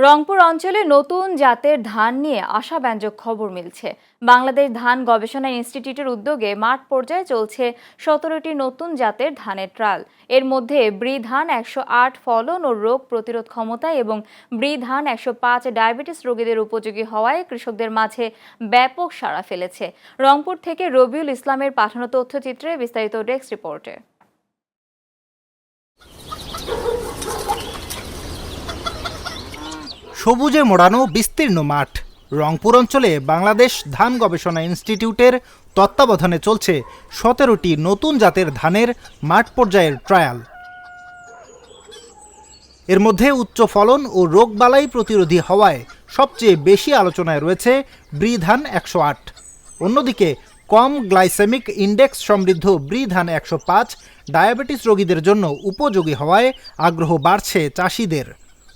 রংপুর অঞ্চলে নতুন জাতের ধান নিয়ে আশাব্যঞ্জক খবর মিলছে। বাংলাদেশ ধান গবেষণা ইনস্টিটিউটের উদ্যোগে মাঠ পর্যায়ে চলছে 17টি নতুন জাতের ধানের ট্রায়াল। এর মধ্যে ব্রি ধান 108 ফলন ও রোগ প্রতিরোধ ক্ষমতায় এবং ব্রি ধান 105 ডায়াবেটিস রোগীদের উপযোগী হওয়ায় কৃষকদের মাঝে ব্যাপক সাড়া ফেলেছে। রংপুর থেকে রবিউল ইসলামের পাঠানো তথ্যচিত্রে বিস্তারিত ডেস্ক রিপোর্টে। সবুজে মোড়ানো বিস্তীর্ণ মাঠ। রংপুর অঞ্চলে বাংলাদেশ ধান গবেষণা ইনস্টিটিউটের তত্ত্বাবধানে চলছে 17টি নতুন জাতের ধানের মাঠ পর্যায়ের ট্রায়াল। এর মধ্যে উচ্চ ফলন ও রোগবালাই প্রতিরোধী হওয়ায় সবচেয়ে বেশি আলোচনায় রয়েছে ব্রি ধান 108। অন্যদিকে কম গ্লাইসেমিক ইন্ডেক্স সমৃদ্ধ ব্রি ধান 105 ডায়াবেটিস রোগীদের জন্য উপযোগী হওয়ায় আগ্রহ বাড়ছে চাষিদের।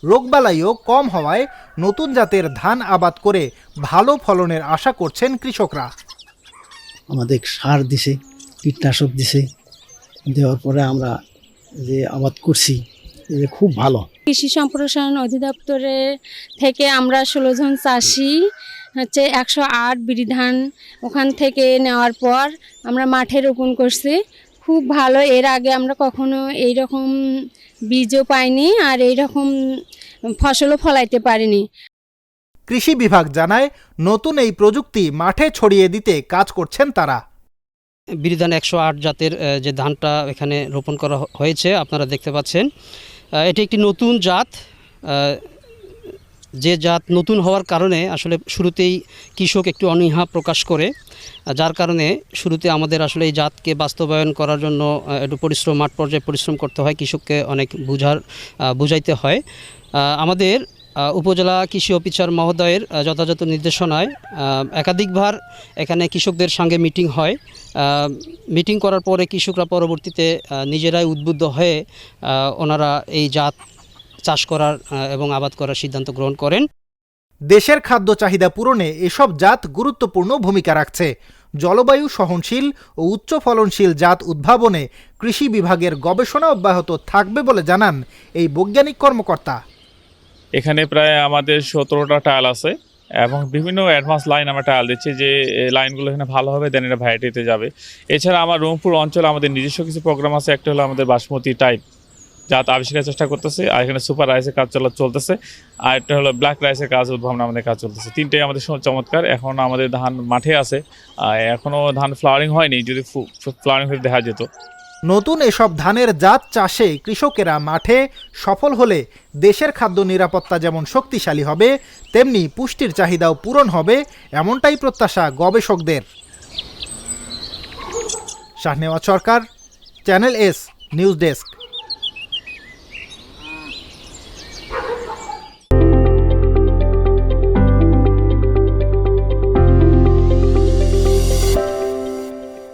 রোগবালাইও কম হওয়ায় নতুন জাতের ধান আবাদ করে ভালো ফলনের আশা করছেন কৃষকরা। আমাদের সার দিছে, কীটনাশক দিছে, দেওয়ার পরে আমরা যে আবাদ করছি খুব ভালো। কৃষি সম্প্রসারণ অধিদপ্তরে থেকে আমরা 16 জন চাষি 108 ব্রি ধান ওখান থেকে নেওয়ার পর আমরা মাঠে রোপণ করছি। খুব ভালো। এর আগে আমরা কখনো এইরকম বীজও পাইনি আর এইরকম ফসলও ফলাইতে পারিনি। কৃষি বিভাগ জানায় নতুন এই প্রযুক্তি মাঠে ছড়িয়ে দিতে কাজ করছেন তারা। ব্রি ধান 108 জাতের যে ধানটা এখানে রোপণ করা হয়েছে আপনারা দেখতে পাচ্ছেন, এটি একটি নতুন জাত। যে জাত নতুন হওয়ার কারণে আসলে শুরুতেই কৃষক একটু অনীহা প্রকাশ করে, যার কারণে শুরুতে আমাদের আসলে এই জাতকে বাস্তবায়ন করার জন্য একটু মাঠ পর্যায়ে পরিশ্রম করতে হয়, কৃষককে অনেক বুঝাইতে হয়। আমাদের উপজেলা কৃষি অফিসার মহোদয়ের যথাযথ নির্দেশনায় একাধিকবার এখানে কৃষকদের সঙ্গে মিটিং হয়। মিটিং করার পরে কৃষকরা পরবর্তীতে নিজেরাই উদ্বুদ্ধ হয়ে ওনারা এই জাত চাষ করার এবং আবাদ করার সিদ্ধান্ত গ্রহণ করেন। দেশের খাদ্য চাহিদা পূরণে এসব জাত গুরুত্বপূর্ণ ভূমিকা রাখছে। জলবায়ু সহনশীল ও উচ্চ ফলনশীল জাত উদ্ভাবনে কৃষি বিভাগের গবেষণা অব্যাহত থাকবে বলে জানান এই বৈজ্ঞানিক কর্মকর্তা। এখানে প্রায় আমাদের 17টা টায়াল আছে এবং বিভিন্ন অ্যাডভান্স লাইন আমরা টায়াল দিচ্ছি, যে লাইনগুলো এখানে ভালো হবে দেন এটা ভ্যারাইটিতে যাবে। এছাড়া আমার রংপুর অঞ্চলে আমাদের নিজস্ব কিছু প্রোগ্রাম আছে। একটা হলো আমাদের বাসমতি টাইপ জাত আবিষ্কারের চেষ্টা করতেছে, আর এখানে সুপার রাইসের কাজ চলতেছে, আর একটা হলো ব্ল্যাক রাইসের কাজ উদ্ভাবন আমাদের কাজ চলতেছে। তিনটাই আমাদের চমৎকার। এখন আমাদের ধান মাঠে আছে, এখনও ধান ফ্লাওয়ারিং হয়নি, যদি ফ্লাওয়ারিং হয়ে দেখা যেত। নতুন এসব ধানের জাত চাষে কৃষকেরা মাঠে সফল হলে দেশের খাদ্য নিরাপত্তা যেমন শক্তিশালী হবে, তেমনি পুষ্টির চাহিদাও পূরণ হবে, এমনটাই প্রত্যাশা গবেষকদের। শাহনেওয়াজ সরকার, চ্যানেল এস নিউজ ডেস্ক।